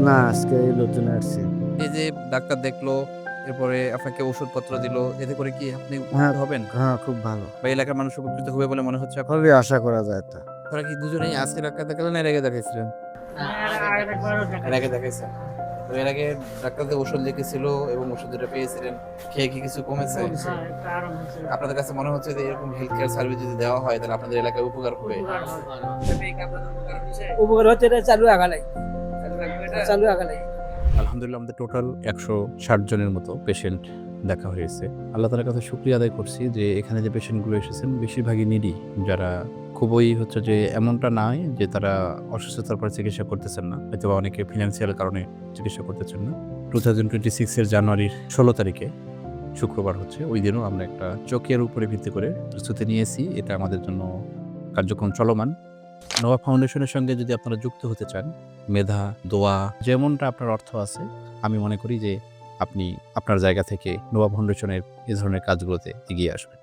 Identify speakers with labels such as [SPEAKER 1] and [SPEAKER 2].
[SPEAKER 1] না, আজকে এই নতুন আসছি।
[SPEAKER 2] এই যে ডাক্তার দেখলো, এরপরে আপনাকে ওষুধপত্র দিল, এতে করে কি আপনি
[SPEAKER 1] হ্যাঁ,
[SPEAKER 2] উপকৃত হবেন?
[SPEAKER 1] হ্যাঁ, খুব ভালো।
[SPEAKER 2] বা এলাকার মানুষ উপকৃত হবে বলে মনে হচ্ছে আপনার?
[SPEAKER 1] খুবই আশা করা যায় তা।
[SPEAKER 2] আপনারা কি দুজনেই আজকে ডাক্তার দেখালেন না এর আগে দেখাইছিলেন? এর আগে দেখাইছেন। তো এর আগে ডাক্তার যে ওষুধ লিখেছিল এবং ওষুধ যেটা পেয়েছিলেন, খেয়ে কি কিছু কমেছে? আপনাদের কাছে মনে হচ্ছে যে এরকম হেলথ কেয়ার সার্ভিস যদি দেওয়া হয় তাহলে আপনাদের এলাকায় উপকার হবে?
[SPEAKER 3] উপকার হচ্ছে, এটা চালু রাখা লাগে, চালু রাখা লাগে।
[SPEAKER 2] আলহামদুলিল্লাহ আমাদের টোটাল ১৬০ জনের মতো পেশেন্ট দেখা হয়েছে। আল্লাহ তাআলার কাছে শুকরিয়া আদায় করছি যে এখানে যে পেশেন্টগুলো এসেছেন বেশিরভাগই নিডি, যারা খুবই হচ্ছে যে এমনটা নয় যে তারা অসুস্থতার পরে চিকিৎসা করতেছেন না। হয়তোবা অনেকে ফিন্যান্সিয়াল কারণে চিকিৎসা করতেছেন না। 2026 এর জানুয়ারির ১৬ তারিখে শুক্রবার হচ্ছে, ওই দিনও আমরা একটা চোখের উপরে ভিত্তি করে প্রস্তুতি নিয়েছি। এটা আমাদের জন্য কার্যক্রম চলমান। নোভা ফাউন্ডেশনের সঙ্গে যদি আপনারা যুক্ত হতে চান, মেধা, দোয়া যেমনটা আপনার অর্থ আছে, আমি মনে করি যে আপনি আপনার জায়গা থেকে নোভা ফাউন্ডেশনের এ ধরনের কাজগুলোতে এগিয়ে আসবেন।